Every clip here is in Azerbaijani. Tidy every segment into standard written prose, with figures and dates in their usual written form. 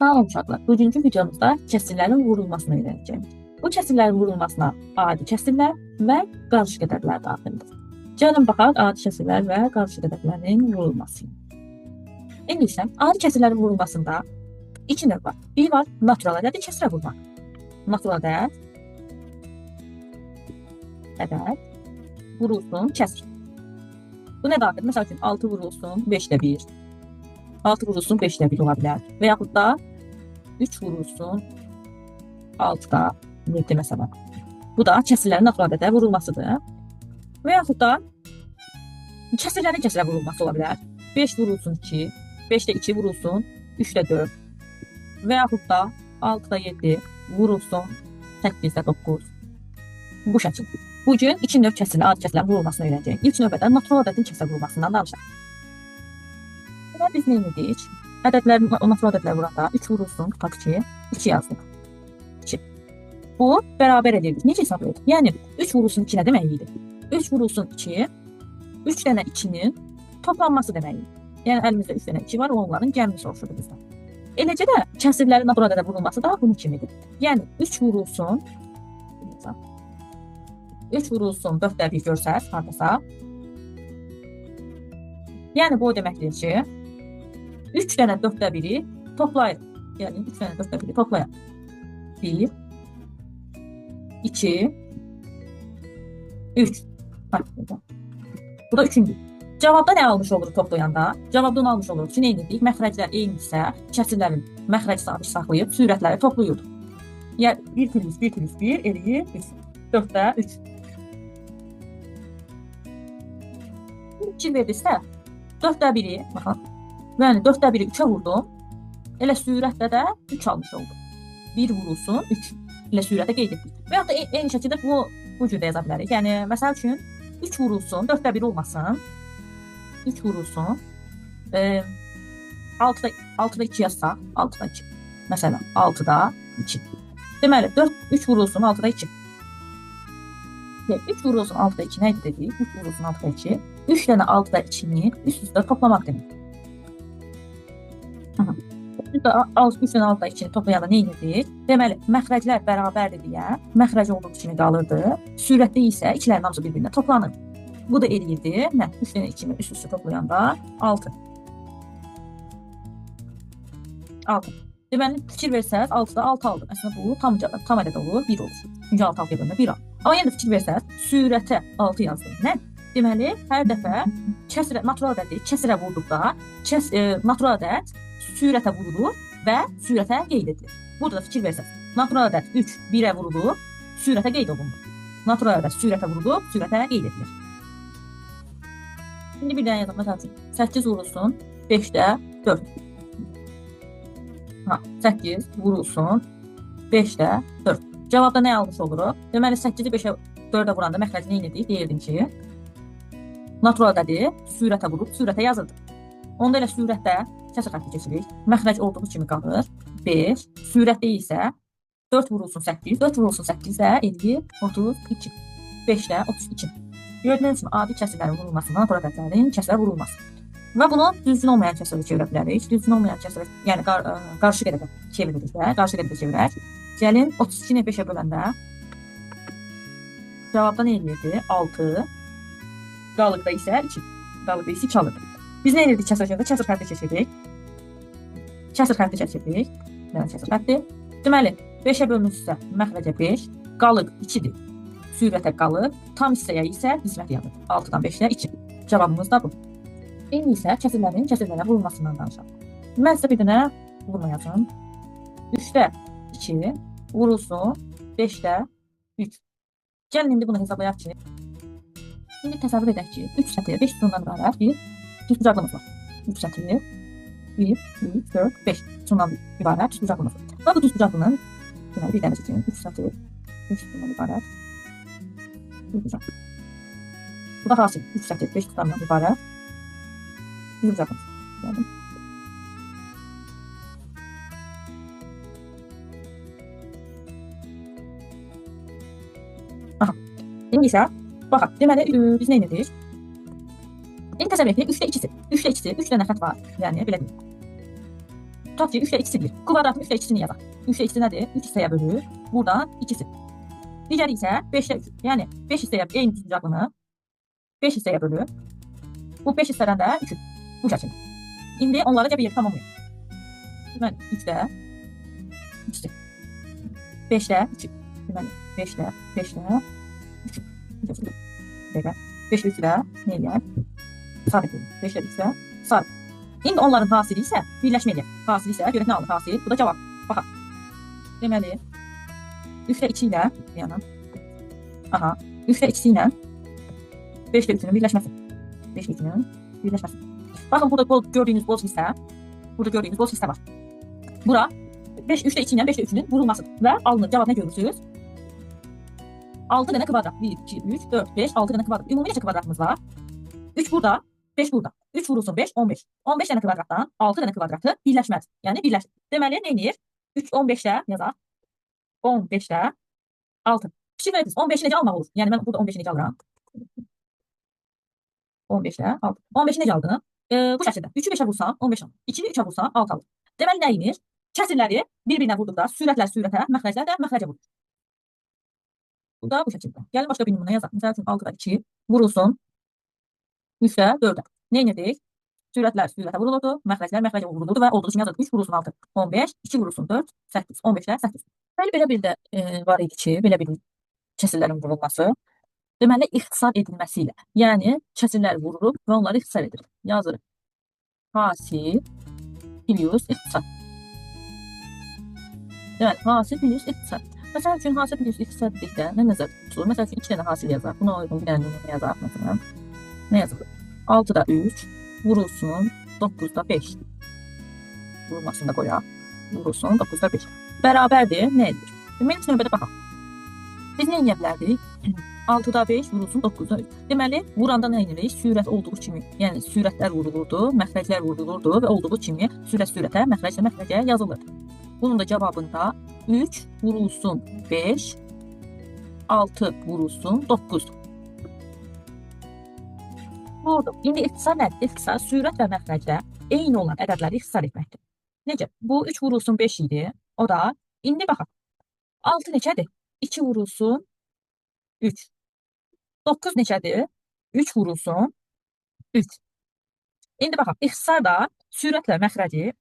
Salam uşaqlar. Bugünkü videomuzda kəsrlərin vurulmasını öyrənəcəyik. Bu kəsrlərin vurulmasına adi kəsrlər və qarışıq ədədlər daxildir. Gəlin baxaq adi kəsrlər və qarışıq ədədlərin vurulmasına. İndi isə adi kəsrlərin vurulmasında iki növ var. Bir var natural ədədi kəsrə vurmaq. Natural ədəd vurulsun kəsr. Bu nə daxil? Məsəl üçün 6 vurulsun 5-də 1. 6 vurulsun 5-də 1 ola bilər. Və yaxud da 3 vurulsun 6-da 7 məsələn. Bu da kəsrlərin natural ədədə vurulmasıdır. Və yaxud da kəsrlərin kəsrə vurulması ola bilər. 5 vurulsun 2, 5-də 2 vurulsun 3-də 4. Və yaxud da 6-da 7 vurulsun 8-də 9. Bu şəkil. Bugün iki növ kəsrlə adi kəsrlərin vurulmasını öyrənəcəyik. İlk növbədə natural ədədin kəsrə vurulmasından danışaq. Biz nə edirik? Ədədlərin, natural ədədlər vuranda 3 vurulsun, tutaq ki, 2 yazdıq. 2. Bu, bərabər edirik. Necə hesab edirik? Yəni, 3 vurulsun 2 nə demək idi? 3 vurulsun 2, 3 dənə 2-nin toplanması demək idi. Yəni, əlimizdə 3 dənə 2 var, onların gəlini soruşurdu bizdən. Eləcə də kəsrlərin natural ədədə vurulması da bunun kimidir. Yəni, 3 vurulsun 4-də 1 görsəz, hardasa. Yəni, bu o deməkdir ki, 3 dənə 4-də 1-i toplayır. Yəni, 3 dənə 4-də 1-i toplayır. 1, 2, 3. Bu da 3-cü. Cavabda nə almış oluruq toplayanda? Cavabda onu almış oluruq ki, nə edirik? Məxrəclər eynidirsə, kəsrlərin məxrəc sabit saxlayıb, sürətləri toplayırıq. Yəni, 1 plus 1 plus 1 eləyir 3. 4-də 3. Fikir verdiksə, 4-də 1-i, baxın, yəni 4-də 1-i 3-ə vurdum, elə sürətdə də 3 almış oldum. 1 vurulsun 3, elə sürətə qeyd etdik. Və yaxud da eyni şəkildə bu cürdə yaza bilərik. Yəni, məsəl üçün, 3 vurulsun, 4-də 1 olmasın, 3 vurulsun, 6-da 2 yazsaq, 6-da 2. Məsələn, 6-da 2. Deməli, 3 vurulsun, 6-da 2. 3 vurulsun 6-da 2 nə idi dedik? 3 vurulsun 6-da 2. 3 dənə 6-da 2-ni üst-üstə toplamaq demək. 3 dənə 6-da 2-ni toplayanda nə edirdik? Deməli, məxrəclər bərabərdir deyə, məxrəc olduğu kimi qalırdı. Sürətdə isə ikilərin hamısı bir-birinə toplanır. Bu da eləyirdi. 3 dənə 2-ni üst-üstə toplayanda 6. 6. Deməli, fikir versəz, 6-da 6 aldıq. Əslində, bu tam ədəd olur, 1 olur. Çünki 6 yadında 1 al. Amma yenə də fikir versəz, sürətə 6 yazdım. Nə? Deməli, hər dəfə natural ədədi kəsrə vurduqda, natural ədəd sürətə vurulur və sürətə qeyd edilir. Burada da fikir versəz, natural ədəd 3 1-ə vurulur, sürətə qeyd olunur. Natural ədəd sürətə vurulur, sürətə qeyd edilir. Şimdi bir dənə yazaq, məsəl üçün, 8 vurulsun 5-də 4. 8 vurulsun 5-də 4. Cavabda nə almış oluruq? Deməli, 8-i 5-ə 4-ə vuranda məxrəci nə edirik? Deyirdim ki, natural ədədi sürətə vurub, sürətə yazırdı. Onda elə sürətdə kəsr xətti keçirik. Məxrəc olduğu kimi qalır. 5. Sürətdə isə 4 vurulsun 8. 4 vurulsun 8 də eləyir 32. 5-də 32. Gördüyünüz kimi adi kəsrlərin vurulmasından natural ədədlərin kəsrə vurulması. Və bunu düzgün olmayan kəsrə çevirə bilərik. Düzgün olmayan kəsrə, yəni qarışıq ədədə çeviririk də. Qarışıq ədədə çevirək. Gəlin 32-ni 5-ə böləndə cavabda nə eləyirdi? 6. Qalıqda isə 2. Qalıqda isə 2 alırdı. Biz nə edirdik kəsr şəkildə? Kəsr xətti çəkirdik. Kəsr xətti çəkirdik. Kəsr xətti. Deməli, 5-ə bölünürsə məxrəcə 5, qalıq 2-dir. Sürətə qalıq, tam hissəyə isə qismət yanır. 6-dan 5-də 2. Cavabımız da bu. İndi isə kəsrlərə vurulmasından danışaq. Mən sizə bir dənə vurma yazım. 3-də 2 vurulsun 5-də 3. Gəlin indi bunu hesablayaq ki, İndi təsəvvür edək ki, 3 sətir, 5 sütundan ibarət bir düzbucaqlımız var. 3 sətir, 1, 2, 4, 5 sütundan ibarət düzbucaqlımız var. Və bu düzbucaqlının, deməli, bir dənə seçin, 3 sətir, 5 sütundan ibarət düzbucaq. Bu da hasil, 3 sətir, 5 sütundan ibarət düzbucaqlımız. Gəlin. İndi isə, baxaq, deməli, biz nə edirik? İndi təsəvvür edək, 3-də 2-si. 3-də 2-si, 3 dənə xət var. Yəni, belə deyil. Tutaq ki, 3 ilə ikisi 1. Kvadratın 3 ilə ikisini yazaq. 3 ilə ikisi nədir? 3 hissəyə bölür. Buradan ikisi. Digəri isə 5 ilə 3. Yəni 5 hissəyə eyni cavabını 5 hissəyə bölür. Bu 5 hissədən də 3. Bu şəkildə. İndi onları cəbir tamamlayaq. Deməli, 3-də 3-dür. 5-də 2. Deməli, 5-də 5-də 3. Dəqiqə. 5 ilə 3-də nə eləyər? Sabit edir. 5 ilə 3-də sabit. İndi onların hasili isə birləşmə eləyək. Hasili isə görək nə alır hasil? Bu da cavab. Baxaq. Deməli, 3 ilə 2 ilə yəni. Aha. 3 ilə 2 ilə 5 ilə 3-ün birləşməsi. 5 ilə 2-nin birləşməsi. Baxın, burada gördüyünüz boz hissə. Burada gördüyünüz boz hissə var. Bura 3 ilə 2 ilə 5 ilə 3-ün vurulmasıdır. Və alınır. Cavab nə görürsünüz? 6 dənə kvadrat. 1, 2, 3, 4, 5, 6 dənə kvadrat. Ümumi neçə kvadratımız var? 3 burada, 5 burada. 3 vurulsun 5, 15. 15 dənə kvadratdan 6 dənə kvadratı birləşməz. Yəni birləşir. Deməli, nə edir? 3, 15-də yazaq. 15-də 6. Fikir verirsiniz, 15-i necə almaq olur? Yəni, mən burada 15-i necə alıram? 15-də 6. 15-i necə aldın? Bu şəkildə. 3-ü 5-ə vursam, 15 alır. 2-ni 3-ə vursam, 6 alır. Deməli, nə inir? Kəsirləri bir-birinə vurduqda, sürətlər sürətə, məxrəclər də məxrəcə vurur. Bu da bu şəkildə. Gəlin başqa bir nümunə yazaq. Məsəl üçün 6-da 2 vurulsun 3-də 4-ə. Nə inirdik? Sürətlər sürətə vurulurdu, məxrəclər məxrəcə vurulurdu və olduğu kimi yazırıq. 3 vurulsun 6, 15, 2 vurulsun 4, 8, 15-də 8. Deməli, belə bir də var idi ki, belə bir kəsirlərin vurulması. Deməli, ixtisar edilməsi ilə. Yəni, kəsirləri vururuq və onları ixtisar edirik. Yazırıq. Hasil plus ixtisar. Deməli, hasil plus ixtisar. Məsəl üçün, hasil plus ixtisar dedikdə nə nəzərdə tutulur? Məsəl üçün, 2 dənə hasil yazaq. Buna uyğun bir dənə nümunə yazaq. Məsələn, nə yazılır? 6-da 3 vurulsun 9-da 5. Vurulmasını da qoyaq. Vurulsun 9-da 5. Bərabərdir. Nə edir? Deməli, növbədə baxaq. Biz nə edə bilərdik? 6-da 5 vurulsun 9-da 3. Deməli, vuranda nə edirik? Sürət olduğu kimi, yəni sürətlər vurulurdu, məxrəclər vurulurdu və olduğu kimi sürət sürətə, məxrəclə məxrəcə yazılırdı. Bunun da cavabında 3 vurulsun 5, 6 vurulsun 9. Oldu. İndi ixtisar nədir? İxtisar sürət və məxrəcdə eyni olan ədədləri ixtisar etməkdir. Necə? Bu 3 vurulsun 5 idi. O da, indi baxaq. 6 neçədir? 2 vurulsun 3. 9 neçədir? 3 vurulsun 3. İndi baxaq, ixtisar da sürətlə məxrəci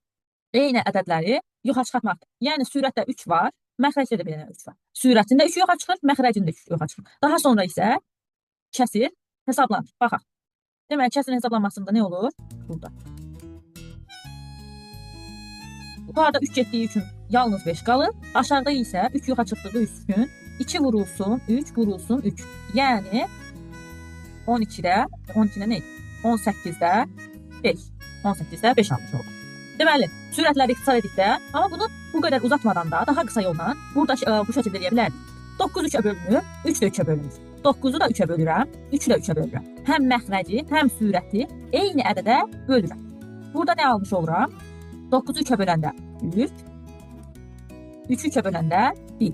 eyni ədədləri yoxa çıxartmaqdır. Yəni, sürətdə 3 var, məxrəcdə də belə 3 var. Sürətində 3 yoxa çıxır, məxrəcində 3 yoxa çıxır. Daha sonra isə kəsir hesablanır. Baxaq. Deməli, kəsirin hesablanmasında nə olur? Burada. Yuxarıda 3 getdiyi üçün yalnız 5 qalır. Aşağıda isə 3 yoxa çıxdığı üçün 2 vurulsun 3, vurulsun 3. Yəni, 12-də, 12-də nə edir? 18-də 5. 18-də 5 almış olur. Deməli, sürətləri ixtisar edikdə, amma bunu bu qədər uzatmadan da daha qısa yolla burada bu şəkildə eləyə bilərdik. 9 3-ə bölünür, 3 də 3-ə bölünür. 9-u da 3-ə bölürəm, 3-ü də 3-ə bölürəm. Həm məxrəci, həm sürəti eyni ədədə bölürəm. Burada nə almış oluram? 9-u 3-ə böləndə 3, 3-ü 3-ə böləndə 1.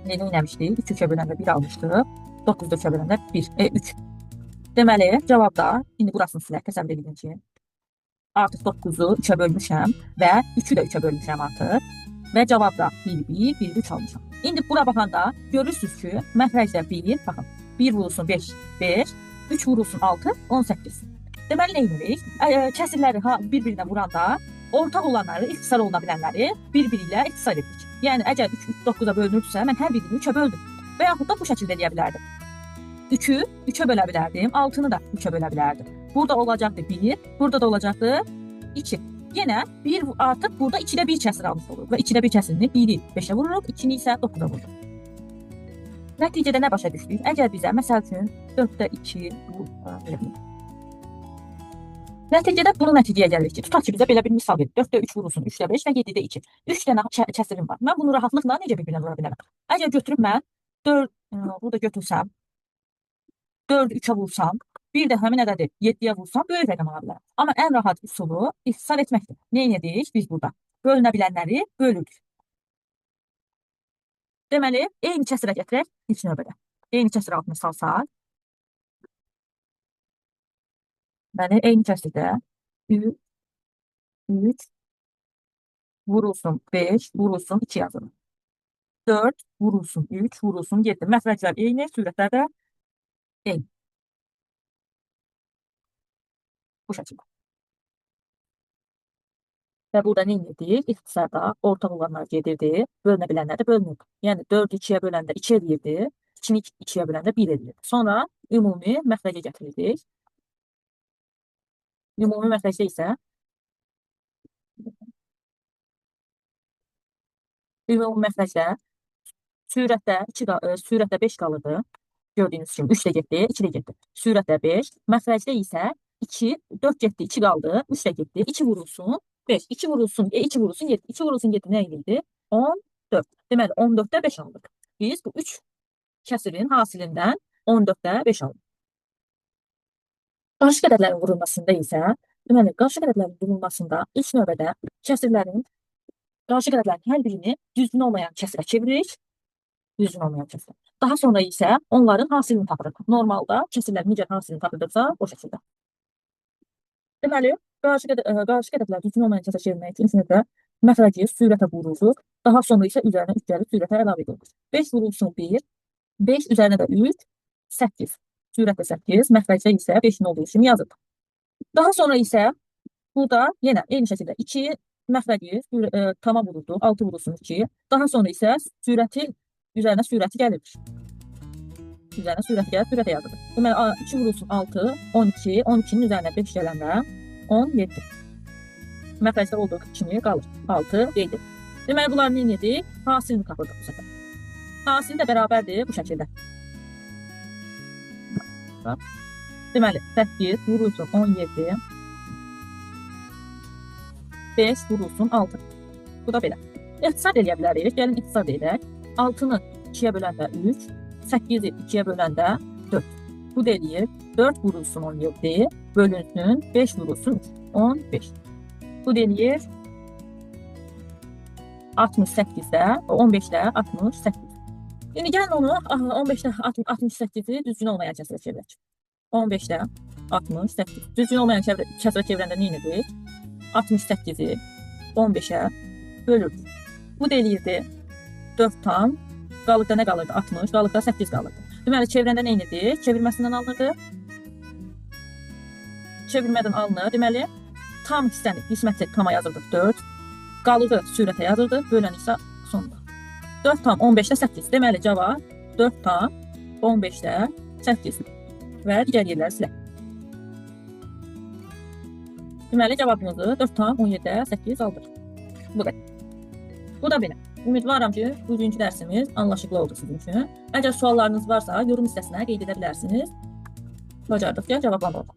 Nə eləmişdik? 3-ü 3-ə böləndə 1 almışdıq. 9-u 3-ə böləndə 3. Deməli, cavabda, indi burasını silək, təsəvvür edin ki, artıq 9-u 3-ə bölmüşəm və 3-ü də 3-ə bölmüşəm artıq və cavabda 1, 1, 1, 3 almışam. İndi bura baxanda görürsünüz ki, məxrəcdə 1, baxın, 1 vurulsun 5, 5, 3 vurulsun 6, 18. Deməli, nə edirik? Kəsirləri bir-birinə vuranda ortaq olanları, ixtisar oluna bilənləri bir-biri ilə ixtisar edirik. Yəni, əgər 3 9-a bölünürdüsə, mən hər birini 3-ə böldüm və yaxud da bu şəkildə eləyə bilərdim. 3-ü 3-ə bölə bilərdim, 6-nı da 3-ə bölə bilərdim. Burada olacaqdı 1, burada da olacaqdı 2. Yenə 1 artıq burada 2-də 1 kəsir almış oluruq və 2-də 1 kəsirini 1-i 5-ə vururuq, 2-ni isə 9-a vururuq. Nəticədə nə başa düşdük? Əgər bizə, məsəl üçün, 4-də 2, nəticədə bunu nəticəyə gəlirik ki, tutaq ki, bizə belə bir misal verir. 4-də 3 vurulsun, 3-də 5 və 7-də 2. 3 dənə kəsirim var. Mən bunu rahatlıqla necə bir-birinə vura bilərəm? Əgər götürüb mən 4, burada götürsəm, 4-ü 3-ə vursam, bir də həmin ədədi 7-yə vursam, böyük rəqəm ala bilərəm. Amma ən rahat üsulu ixtisar etməkdir. Nə edirik biz burada? Bölünə bilənləri bölürük. Deməli, eyni kəsirə gətirək ilk növbədə. Eyni kəsir altını salsaq. Deməli, eyni kəsirdə 3, 3 vurulsun 5 vurulsun 2 yazılır. 4 vurulsun 3 vurulsun 7. Məxrəclər eyni, sürətlər də eyni. Bu şəkildə. Və burada nə edirdik? İxtisarda ortaq olanlar gedirdi, bölünə bilənlər də bölünürdü. Yəni 4-ü 2-yə böləndə 2 edirdi, 2-ni 2-yə böləndə 1 edirdi. Sonra ümumi məxrəcə gətirirdik. Ümumi məxrəcdə isə sürətdə 5 qalırdı. Gördüyünüz kimi 3 də getdi, 2 də getdi. Sürətdə 5, məxrəcdə isə 2, 4 getdi, 2 qaldı, 3 də getdi. 2 vurulsun 5, 2 vurulsun, 2 vurulsun 7. 2 vurulsun 7 nə idi? 14. Deməli 14-də 5 aldıq. Biz bu 3 kəsirin hasilindən 14-də 5 aldıq. Qarşı ədədlərin vurulmasında isə, deməli qarşı ədədlərin vurulmasında ilk növbədə kəsirlərin qarşı ədədlərin hər birini düzgün olmayan kəsirə çeviririk. Düzgün olmayan kəsir. Daha sonra isə onların hasilini tapırıq. Normalda kəsirlərin necə hasilini tapırdıqsa o şəkildə. Deməli, qarşı ədədlər düzgün olmayan kəsirə çevirmək üçün sinifdə məxrəci sürətə vururuq. Daha sonra isə üzərinə 3 gəlib sürətə əlavə edirik. 5 vurulsun 1, 5 üzərinə də 3, 8. Sürətdə 8, məxrəcdə isə 5-in olduğu kimi yazılır. Daha sonra isə burada yenə eyni şəkildə 2 məxrəci tama vururduq, 6 vurulsun 2. Daha sonra isə üzərinə sürəti gəlir. Üzərinə sürəti gəlib, sürətə yazılır. Deməli, 2 vurulsun 6, 12, 12-nin üzərinə 5 gələndə 17. Məxrəcdə olduğu kimi qalır. 6, 7. Deməli, bunları nə edik? Hasilini tapırdıq bu səfər. Hasili də bərabərdir bu şəkildə. Deməli, 8 vurulsun 17, 5 vurulsun 6. Bu da belə. İxtisar eləyə bilərik. Gəlin ixtisar edək. 6-nı 2-yə böləndə 3, 8-i 2-yə böləndə 4. Bu da eləyir 4 vurulsun 17, bölünsün 5 vurulsun 3, 15. Bu da eləyir 68-də, 15-də 68. Yəni gəlin onu 15-də 68-i düzgün olmayan kəsirə çevirək. 15-də 68. Düzgün olmayan kəsirə çevirəndə nə edirik? 68-i 15-ə bölürdük. Bu da eləyirdi 4 tam, qalıqda nə qalırdı? 60, qalıqda 8 qalırdı. Deməli, çevirəndə nə edirdik? Çevirməsindən alınırdı. Çevirmədən alınır. Deməli, tam hissəni, qisməti tama yazırdıq 4, qalığı sürətə yazırdıq, bölən isə sonda. 4 tam 15-də 8. Deməli, cavab 4 tam 15-də 8 və digər yerləri silək. Deməli, cavabımızı 4 tam 17-də 8 aldıq. Bu qədər. Bu da belə. Ümidvaram ki, bugünkü dərsimiz anlaşıqlı oldu sizin üçün. Əgər suallarınız varsa, yorum hissəsinə qeyd edə bilərsiniz. Bacardıqca cavablandıraq.